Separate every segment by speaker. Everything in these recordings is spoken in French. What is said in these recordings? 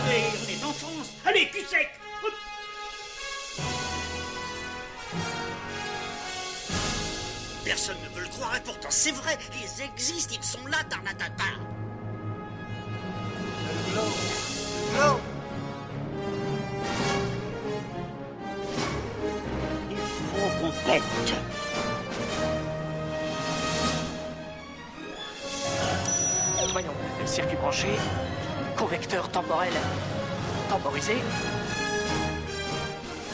Speaker 1: Allez, on est en France. Allez, cul sec. Hop.
Speaker 2: Personne ne veut le croire et pourtant c'est vrai. Ils existent, ils sont là, Tarnatata.
Speaker 3: Le globe.
Speaker 1: Il faut qu'on pète.
Speaker 4: Voyons, circuit branché, convecteur temporel temporisé.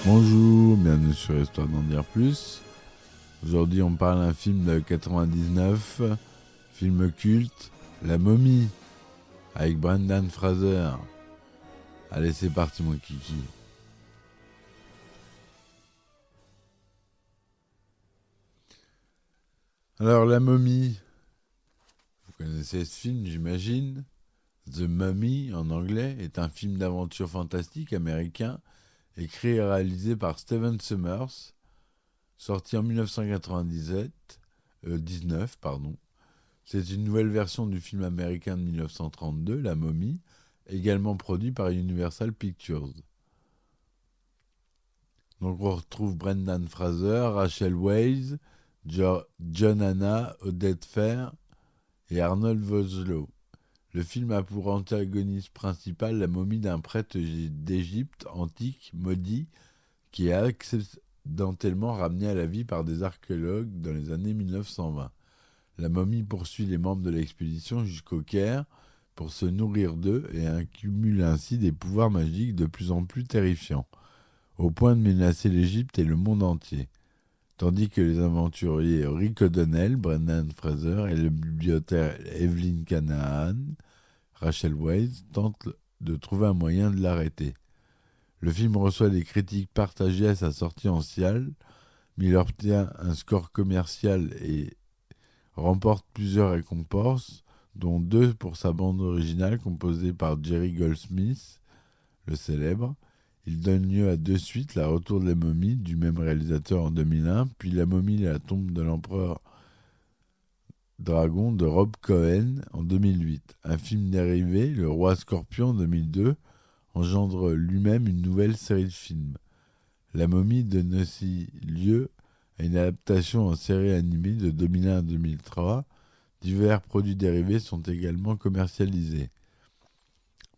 Speaker 5: Bonjour, bienvenue sur Histoire d'en dire plus. Aujourd'hui, on parle d'un film de 99, film culte, La Momie, avec Brendan Fraser. Allez, c'est parti, mon kiki. Alors, La Momie, vous connaissez ce film, j'imagine. The Mummy, en anglais, est un film d'aventure fantastique américain, écrit et réalisé par Stephen Sommers, sorti en 1919. C'est une nouvelle version du film américain de 1932, La Momie, également produit par Universal Pictures. Donc on retrouve Brendan Fraser, Rachel Weisz, John Hannah, Oded Fehr et Arnold Vosloo. Le film a pour antagoniste principal la momie d'un prêtre d'Égypte antique maudit qui est accidentellement ramené à la vie par des archéologues dans les années 1920. La momie poursuit les membres de l'expédition jusqu'au Caire pour se nourrir d'eux et accumule ainsi des pouvoirs magiques de plus en plus terrifiants, au point de menacer l'Égypte et le monde entier. Tandis que les aventuriers Rick O'Donnell, Brendan Fraser et le bibliothécaire Evelyn Canaan, Rachel Weisz, tentent de trouver un moyen de l'arrêter. Le film reçoit des critiques partagées à sa sortie en salle, mais il obtient un score commercial et remporte plusieurs récompenses, dont 2 pour sa bande originale composée par Jerry Goldsmith, le célèbre. Il donne lieu à 2 suites, La Retour de la momie, du même réalisateur en 2001, puis La momie et la tombe de l'empereur Dragon de Rob Cohen en 2008. Un film dérivé, Le Roi Scorpion en 2002, engendre lui-même une nouvelle série de films. La momie donne aussi lieu à une adaptation en série animée de 2001 à 2003. Divers produits dérivés sont également commercialisés.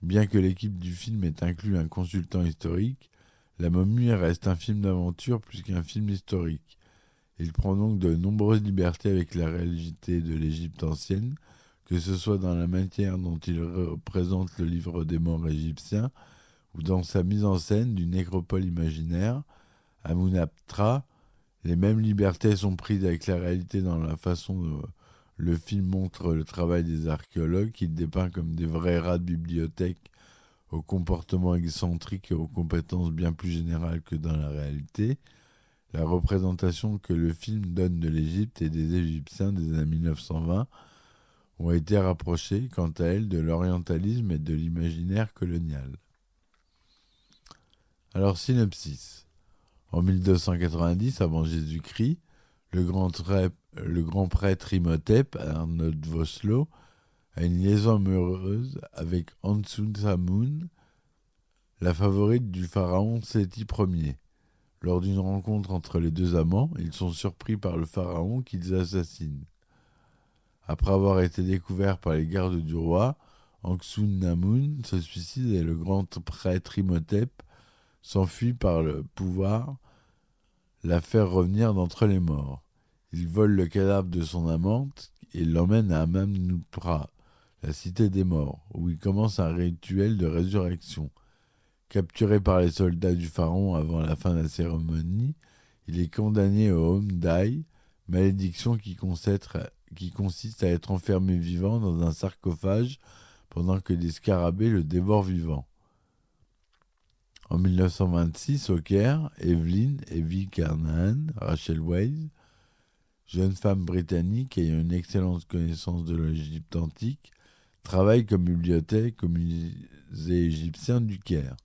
Speaker 5: Bien que l'équipe du film ait inclus un consultant historique, La momie reste un film d'aventure plus qu'un film historique. Il prend donc de nombreuses libertés avec la réalité de l'Égypte ancienne, que ce soit dans la manière dont il représente le livre des morts égyptien ou dans sa mise en scène d'une nécropole imaginaire, Amunaptra. Les mêmes libertés sont prises avec la réalité dans la façon dont le film montre le travail des archéologues, qu'il dépeint comme des vrais rats de bibliothèque aux comportements excentriques et aux compétences bien plus générales que dans la réalité. La représentation que le film donne de l'Égypte et des Égyptiens des années 1920 ont été rapprochées, quant à elles, de l'orientalisme et de l'imaginaire colonial. Alors, synopsis. En 1290, avant Jésus-Christ, le grand prêtre Imhotep, Arnold Vosloo, a une liaison amoureuse avec Ansu-Samun, la favorite du pharaon Séti Ier. Lors d'une rencontre entre les deux amants, ils sont surpris par le pharaon qu'ils assassinent. Après avoir été découvert par les gardes du roi, Ansu-Namun se suicide et le grand prêtre Imhotep s'enfuit par le pouvoir, la faire revenir d'entre les morts. Il vole le cadavre de son amante et l'emmène à Amman-Nupra, la cité des morts, où il commence un rituel de résurrection. Capturé par les soldats du pharaon avant la fin de la cérémonie, il est condamné au Hom-Dai, malédiction qui consiste à être enfermé vivant dans un sarcophage pendant que des scarabées le dévorent vivant. En 1926, au Caire, Evelyn Canaan, Rachel Weisz, jeune femme britannique ayant une excellente connaissance de l'Égypte antique, travaille comme bibliothèque au musée égyptien du Caire.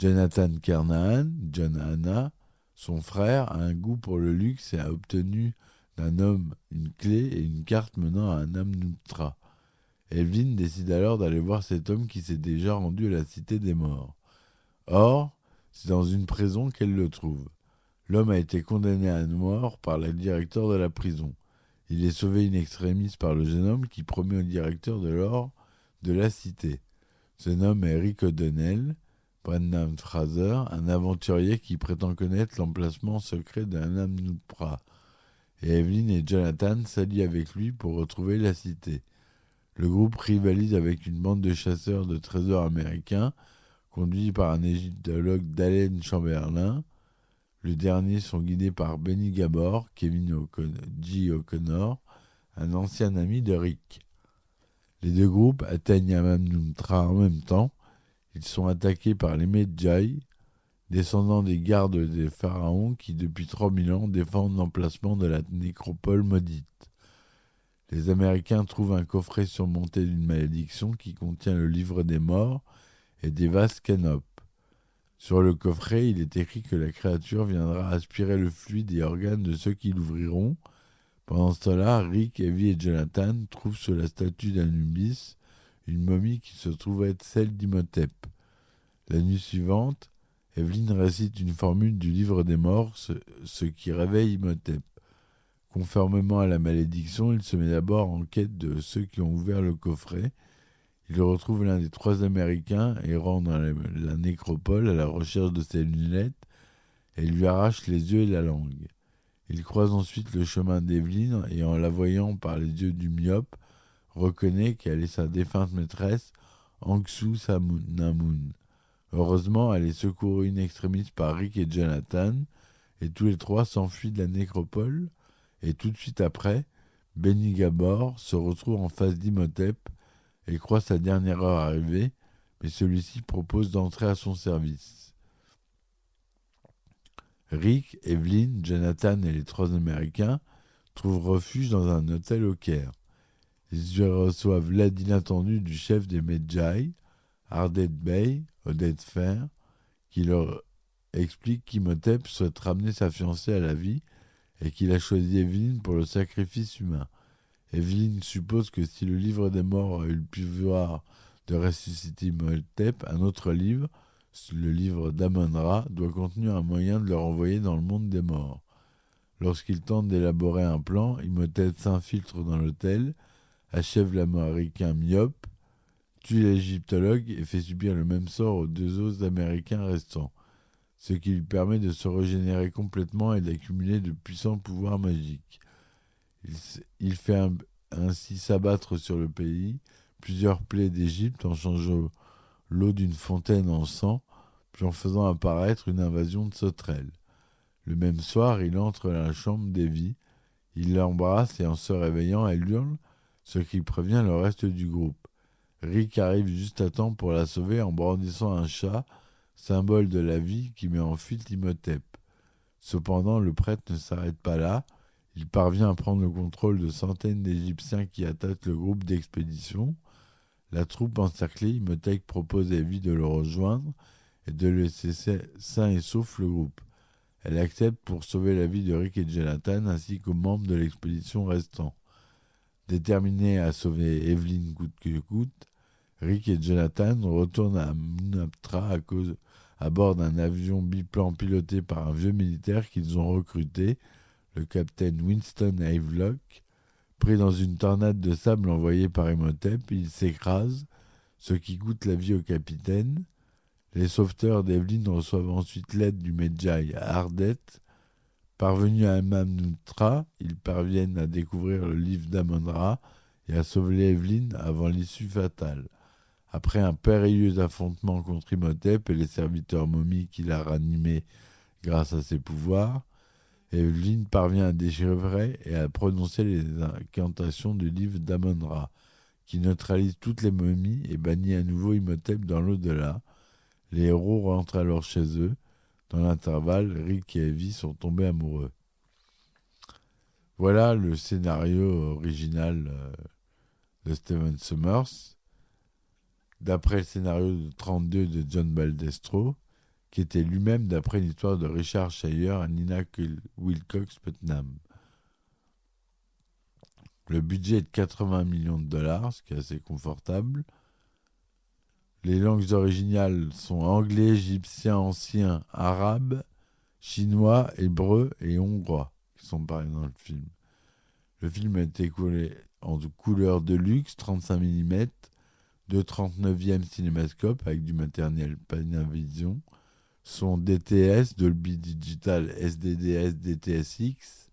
Speaker 5: Jonathan Carnahan, John Hannah, son frère, a un goût pour le luxe et a obtenu d'un homme une clé et une carte menant à un Amnuptra. Evelyn décide alors d'aller voir cet homme qui s'est déjà rendu à la cité des morts. Or, c'est dans une prison qu'elle le trouve. L'homme a été condamné à mort par le directeur de la prison. Il est sauvé in extremis par le jeune homme qui promet au directeur de la cité. Ce homme est Rick O'Donnell, Brendan Fraser, un aventurier qui prétend connaître l'emplacement secret d'un Amnupra. Et Evelyn et Jonathan s'allient avec lui pour retrouver la cité. Le groupe rivalise avec une bande de chasseurs de trésors américains, conduits par un égyptologue Dalen Chamberlain. Le dernier sont guidés par Benny Gabor, G. O'Connor, un ancien ami de Rick. Les deux groupes atteignent Amnupra en même temps. Ils sont attaqués par les Medjay, descendants des gardes des pharaons qui, depuis 3000 ans, défendent l'emplacement de la nécropole maudite. Les Américains trouvent un coffret surmonté d'une malédiction qui contient le livre des morts et des vases canopes. Sur le coffret, il est écrit que la créature viendra aspirer le fluide et organes de ceux qui l'ouvriront. Pendant ce temps-là, Rick, Evie et Jonathan trouvent sur la statue d'Anubis une momie qui se trouve être celle d'Imhotep. La nuit suivante, Evelyn récite une formule du livre des morts, ce qui réveille Imhotep. Conformément à la malédiction, il se met d'abord en quête de ceux qui ont ouvert le coffret. Il retrouve l'un des 3 Américains errant dans la nécropole à la recherche de ses lunettes et lui arrache les yeux et la langue. Il croise ensuite le chemin d'Evelyn et en la voyant par les yeux du myope, reconnaît qu'elle est sa défunte maîtresse, Anxou Namun. Heureusement, elle est secourue in extremis par Rick et Jonathan, et tous les 3 s'enfuient de la nécropole, et tout de suite après, Benny Gabor se retrouve en face d'Imhotep et croit sa dernière heure arrivée, mais celui-ci propose d'entrer à son service. Rick, Evelyn, Jonathan et les 3 Américains trouvent refuge dans un hôtel au Caire. Ils y reçoivent l'aide inattendue du chef des Medjay, Ardet Bey, Oded Fer, qui leur explique qu'Imhotep souhaite ramener sa fiancée à la vie et qu'il a choisi Evelyn pour le sacrifice humain. Evelyn suppose que si le livre des morts a eu le pouvoir de ressusciter Imhotep, un autre livre, le livre d'Amon-Ra, doit contenir un moyen de le renvoyer dans le monde des morts. Lorsqu'il tente d'élaborer un plan, Imhotep s'infiltre dans l'hôtel, achève l'Américain myope, tue l'égyptologue et fait subir le même sort aux 2 autres Américains restants, ce qui lui permet de se régénérer complètement et d'accumuler de puissants pouvoirs magiques. Il fait ainsi s'abattre sur le pays plusieurs plaies d'Égypte en changeant l'eau d'une fontaine en sang, puis en faisant apparaître une invasion de sauterelles. Le même soir, il entre dans la chambre d'Evie, il l'embrasse et en se réveillant, elle hurle, ce qui prévient le reste du groupe. Rick arrive juste à temps pour la sauver en brandissant un chat, symbole de la vie qui met en fuite Imhotep. Cependant, le prêtre ne s'arrête pas là. Il parvient à prendre le contrôle de centaines d'Égyptiens qui attaquent le groupe d'expédition. La troupe encerclée, Imhotep propose à Evie de le rejoindre et de laisser sain et sauf le groupe. Elle accepte pour sauver la vie de Rick et Jonathan ainsi qu'aux membres de l'expédition restants. Déterminés à sauver Evelyn coûte que coûte, Rick et Jonathan retournent à Amnupra à bord d'un avion biplan piloté par un vieux militaire qu'ils ont recruté, le capitaine Winston Havelock. Pris dans une tornade de sable envoyée par Imhotep, il s'écrase, ce qui coûte la vie au capitaine. Les sauveteurs d'Evelyn reçoivent ensuite l'aide du Medjay Ardet. Parvenus à Amnupra, ils parviennent à découvrir le livre d'Amon-Ra et à sauver Evelyn avant l'issue fatale. Après un périlleux affrontement contre Imhotep et les serviteurs momies qu'il a ranimés grâce à ses pouvoirs, Evelyn parvient à déchiffrer et à prononcer les incantations du livre d'Amon-Ra, qui neutralise toutes les momies et bannit à nouveau Imhotep dans l'au-delà. Les héros rentrent alors chez eux. Dans l'intervalle, Rick et Evie sont tombés amoureux. Voilà le scénario original de Stephen Sommers, d'après le scénario de 32 de John Baldestro, qui était lui-même d'après une histoire de Richard Shire et Nina Wilcox Putnam. Le budget est de 80 millions de dollars, ce qui est assez confortable. Les langues originales sont anglais, égyptien, ancien, arabe, chinois, hébreu et hongrois, qui sont parlés dans le film. Le film a été écoulé en couleur de luxe, 35 mm, de 39e cinémascope avec du matériel Panavision, son DTS, Dolby Digital SDDS DTSX.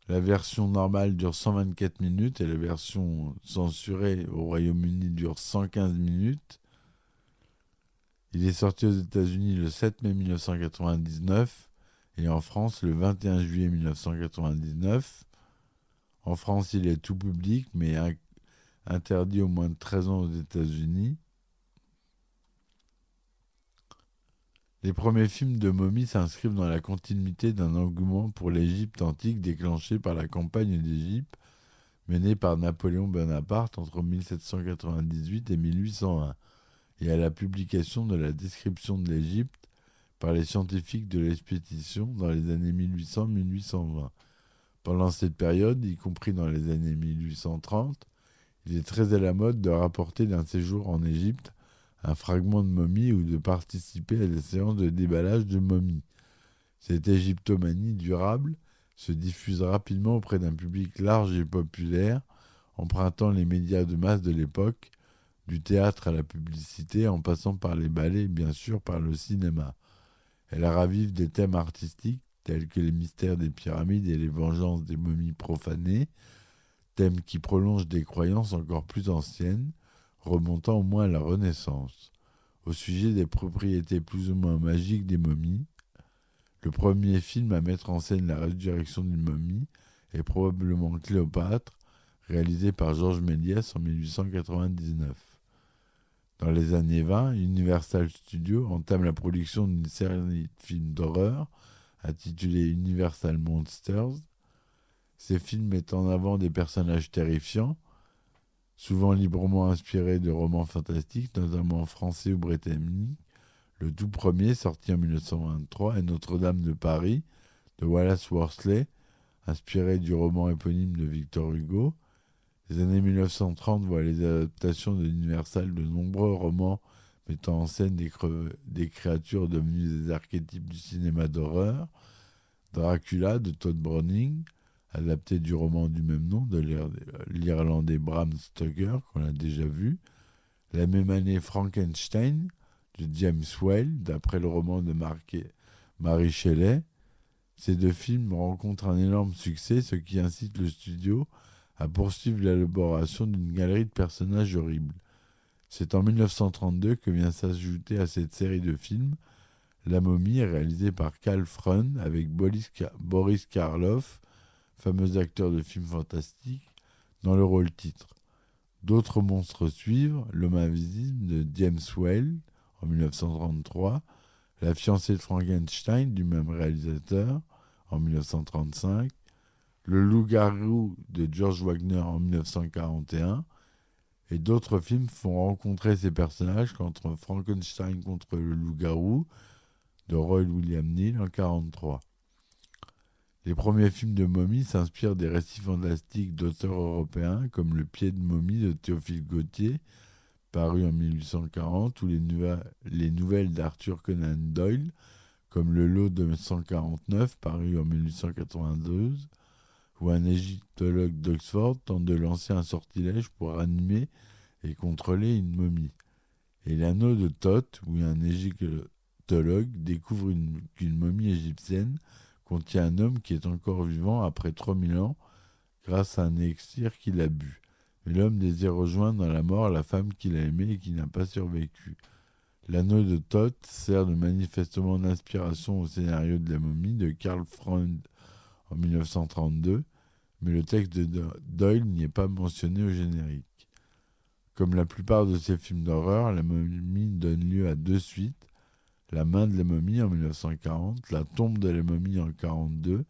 Speaker 5: La version normale dure 124 minutes et la version censurée au Royaume-Uni dure 115 minutes. Il est sorti aux États-Unis le 7 mai 1999 et en France le 21 juillet 1999. En France, il est tout public, mais interdit aux moins de 13 ans aux États-Unis. Les premiers films de momies s'inscrivent dans la continuité d'un engouement pour l'Égypte antique déclenché par la campagne d'Égypte menée par Napoléon Bonaparte entre 1798 et 1801 et à la publication de la description de l'Égypte par les scientifiques de l'expédition dans les années 1800-1820. Pendant cette période, y compris dans les années 1830, il est très à la mode de rapporter d'un séjour en Égypte un fragment de momie ou de participer à des séances de déballage de momies. Cette égyptomanie durable se diffuse rapidement auprès d'un public large et populaire, empruntant les médias de masse de l'époque, du théâtre à la publicité, en passant par les ballets et bien sûr par le cinéma. Elle ravive des thèmes artistiques tels que les mystères des pyramides et les vengeances des momies profanées, thèmes qui prolongent des croyances encore plus anciennes, remontant au moins à la Renaissance. Au sujet des propriétés plus ou moins magiques des momies, le premier film à mettre en scène la résurrection d'une momie est probablement Cléopâtre, réalisé par Georges Méliès en 1899. Dans les années 20, Universal Studios entame la production d'une série de films d'horreur intitulée Universal Monsters. Ces films mettent en avant des personnages terrifiants, souvent librement inspirés de romans fantastiques, notamment français ou britanniques. Le tout premier, sorti en 1923, est Notre-Dame de Paris, de Wallace Worsley, inspiré du roman éponyme de Victor Hugo. Les années 1930 voient les adaptations de Universal de nombreux romans mettant en scène des créatures devenues des archétypes du cinéma d'horreur. Dracula de Todd Browning, adapté du roman du même nom de l'Irlandais Bram Stoker, qu'on a déjà vu. La même année, Frankenstein de James Whale, d'après le roman de Mary Shelley. Ces deux films rencontrent un énorme succès, ce qui incite le studio à poursuivre l'élaboration d'une galerie de personnages horribles. C'est en 1932 que vient s'ajouter à cette série de films La Momie, réalisée par Karl Freund avec Boris Karloff, fameux acteur de films fantastiques, dans le rôle titre. D'autres monstres suivent, L'Homme Invisible de James Whale en 1933, La fiancée de Frankenstein du même réalisateur en 1935, Le Loup-garou de George Wagner en 1941, et d'autres films font rencontrer ces personnages contre Frankenstein contre le Loup-garou de Roy William Neill en 1943. Les premiers films de momies s'inspirent des récits fantastiques d'auteurs européens comme Le Pied de momie de Théophile Gautier, paru en 1840, ou les nouvelles d'Arthur Conan Doyle, comme Le Lot de 149, paru en 1892, où un égyptologue d'Oxford tente de lancer un sortilège pour animer et contrôler une momie. Et L'Anneau de Thoth, où un égyptologue découvre qu'une momie égyptienne contient un homme qui est encore vivant après 3000 ans grâce à un élixir qu'il a bu. Mais l'homme désire rejoindre dans la mort la femme qu'il a aimée et qui n'a pas survécu. L'Anneau de Thoth sert de manifestement d'inspiration au scénario de La Momie de Karl Freund en 1932, mais le texte de Doyle n'y est pas mentionné au générique. Comme la plupart de ces films d'horreur, La Momie donne lieu à deux suites, La main de la momie en 1940, La tombe de la momie en 1942,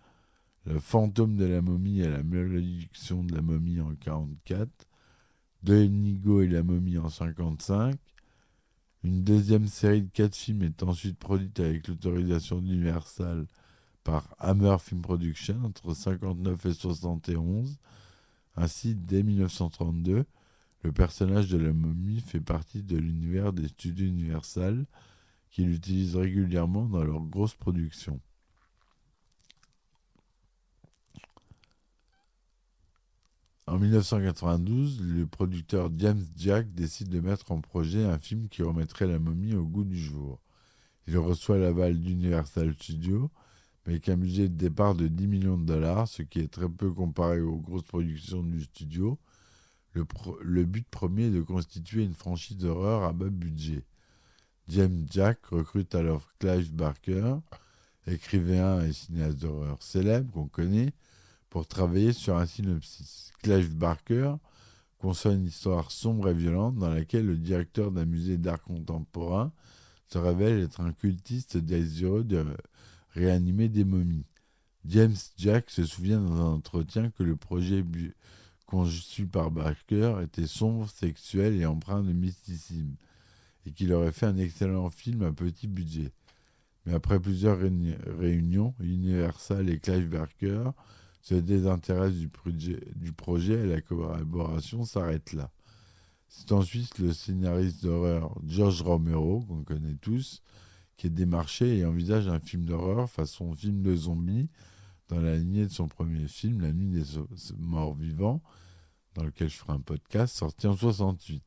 Speaker 5: Le fantôme de la momie et la malédiction de la momie en 1944, De Inigo et la momie en 1955. Une deuxième série de 4 films est ensuite produite avec l'autorisation d'Universal par Hammer Film Production entre 59 et 71. Ainsi, dès 1932, le personnage de la momie fait partie de l'univers des studios Universal, qui l'utilisent régulièrement dans leurs grosses productions. En 1992, le producteur James Jack décide de mettre en projet un film qui remettrait la momie au goût du jour. Il reçoit l'aval d'Universal Studios, mais avec un budget de départ de 10 millions de dollars, ce qui est très peu comparé aux grosses productions du studio. Le but premier est de constituer une franchise d'horreur à bas budget. James Jack recrute alors Clive Barker, écrivain et cinéaste d'horreur célèbre qu'on connaît, pour travailler sur un synopsis. Clive Barker conçoit une histoire sombre et violente dans laquelle le directeur d'un musée d'art contemporain se révèle être un cultiste désireux de réanimer des momies. James Jack se souvient dans un entretien que le projet conçu par Barker était sombre, sexuel et empreint de mysticisme, et qu'il aurait fait un excellent film à petit budget. Mais après plusieurs réunions, Universal et Clive Barker se désintéressent du projet et la collaboration s'arrête là. C'est ensuite le scénariste d'horreur George Romero, qu'on connaît tous, qui est démarché et envisage un film d'horreur façon film de zombies dans la lignée de son premier film, La Nuit des Morts Vivants, dans lequel je ferai un podcast, sorti en 1968.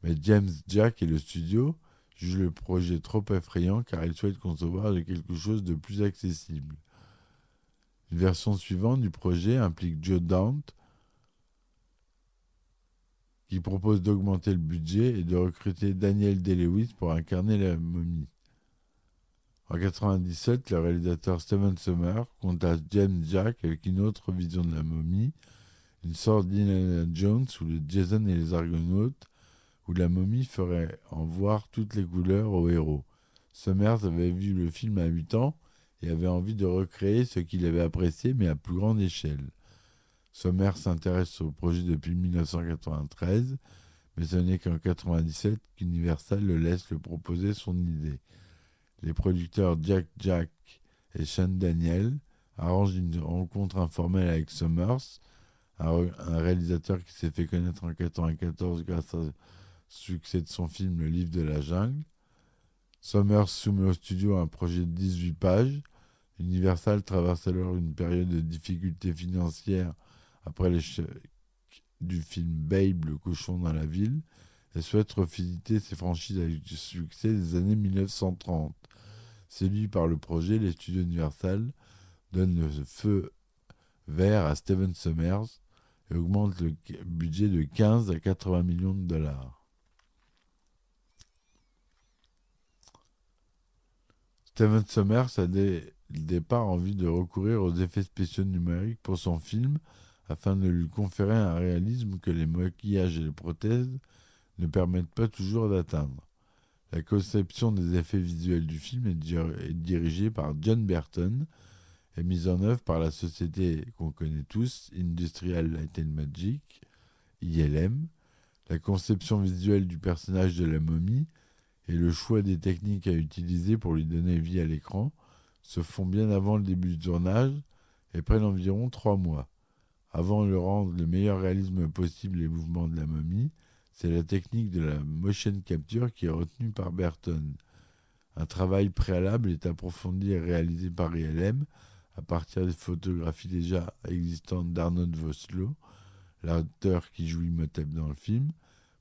Speaker 5: Mais James Jack et le studio jugent le projet trop effrayant car ils souhaitent concevoir quelque chose de plus accessible. Une version suivante du projet implique Joe Dante, qui propose d'augmenter le budget et de recruter Daniel Day-Lewis pour incarner la momie. En 1997, le réalisateur Stephen Sommers contacte James Jack avec une autre vision de la momie, une sorte d'Indiana Jones ou de Jason et les Argonautes, où la momie ferait en voir toutes les couleurs au héros. Sommers avait vu le film à 8 ans et avait envie de recréer ce qu'il avait apprécié, mais à plus grande échelle. Sommers s'intéresse au projet depuis 1993, mais ce n'est qu'en 1997 qu'Universal le laisse le proposer son idée. Les producteurs Jack et Sean Daniel arrangent une rencontre informelle avec Sommers, un réalisateur qui s'est fait connaître en 1994 grâce au succès de son film Le Livre de la Jungle. Sommers soumet au studio un projet de 18 pages. Universal traverse alors une période de difficultés financières après l'échec du film Babe, le cochon dans la ville, et souhaite revisiter ses franchises avec du succès des années 1930. Séduit par le projet, les studios Universal donnent le feu vert à Stephen Sommers et augmentent le budget de 15 à 80 millions de dollars. Stephen Sommers a dès le départ envie de recourir aux effets spéciaux numériques pour son film afin de lui conférer un réalisme que les maquillages et les prothèses ne permettent pas toujours d'atteindre. La conception des effets visuels du film est dirigée par John Burton et mise en œuvre par la société qu'on connaît tous, Industrial Light and Magic, ILM. La conception visuelle du personnage de la momie et le choix des techniques à utiliser pour lui donner vie à l'écran se font bien avant le début du tournage et prennent environ 3 mois. Avant de rendre le meilleur réalisme possible les mouvements de la momie, c'est la technique de la motion capture qui est retenue par Burton. Un travail préalable est approfondi et réalisé par ILM à partir des photographies déjà existantes d'Arnold Vosloo, l'acteur qui joue Imhotep dans le film,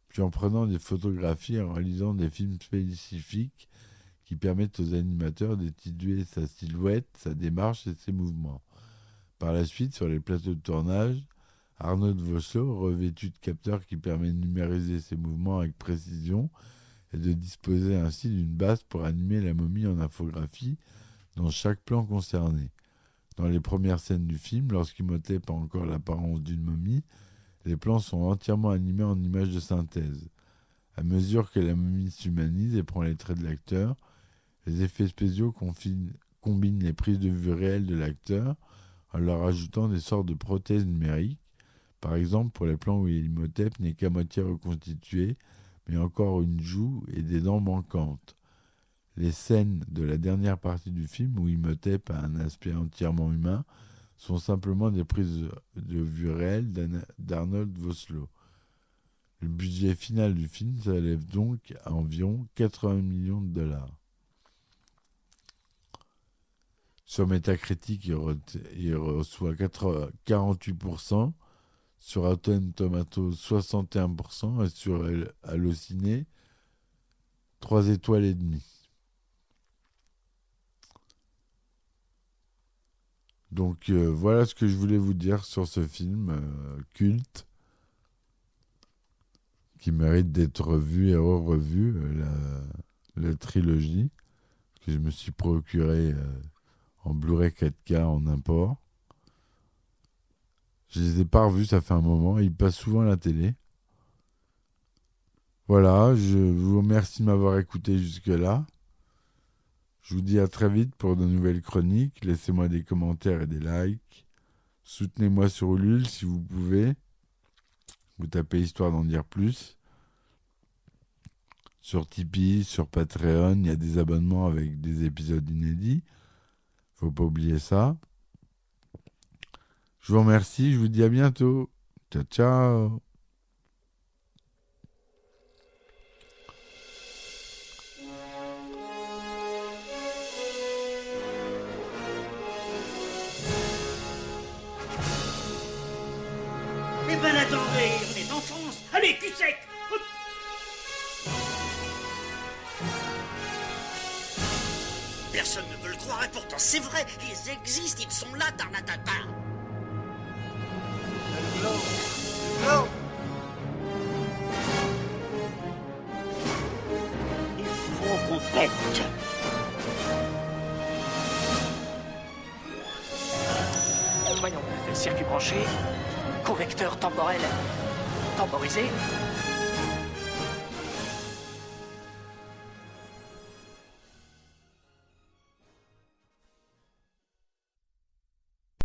Speaker 5: puis en prenant des photographies et en réalisant des films spécifiques qui permettent aux animateurs d'étudier sa silhouette, sa démarche et ses mouvements. Par la suite, sur les plateaux de tournage, Arnold Vosloo, revêtu de capteurs qui permet de numériser ses mouvements avec précision et de disposer ainsi d'une base pour animer la momie en infographie dans chaque plan concerné. Dans les premières scènes du film, lorsqu'Imhotep a encore l'apparence d'une momie, les plans sont entièrement animés en images de synthèse. À mesure que la momie s'humanise et prend les traits de l'acteur, les effets spéciaux combinent les prises de vue réelles de l'acteur en leur ajoutant des sortes de prothèses numériques. Par exemple, pour les plans où Imhotep n'est qu'à moitié reconstitué, mais encore une joue et des dents manquantes. Les scènes de la dernière partie du film où Imhotep a un aspect entièrement humain sont simplement des prises de vue réelles d'Arnold Vosloo. Le budget final du film s'élève donc à environ 80 millions de dollars. Sur Metacritic, il reçoit 48%, sur Rotten Tomatoes 61% et sur Allociné 3 étoiles et demie. Donc voilà ce que je voulais vous dire sur ce film culte qui mérite d'être vu et re-revu, la trilogie que je me suis procuré en Blu-ray 4K en import. Je les ai pas revus, ça fait un moment, ils passent souvent à la télé. Voilà, je vous remercie de m'avoir écouté jusque-là. Je vous dis à très vite pour de nouvelles chroniques. Laissez-moi des commentaires et des likes. Soutenez-moi sur Ulule si vous pouvez. Vous tapez Histoire d'en dire plus. Sur Tipeee, sur Patreon, il y a des abonnements avec des épisodes inédits. Faut pas oublier ça. Je vous remercie, je vous dis à bientôt. Ciao, ciao.
Speaker 1: Eh ben attendez, on est en France. Allez, cul sec. Hop.
Speaker 2: Personne ne veut le croire et pourtant c'est vrai, ils existent, ils sont là dans la data.
Speaker 3: Le globe. Le globe.
Speaker 1: Il faut qu'on pète.
Speaker 4: Voyons, le circuit branché, convecteur temporel temporisé,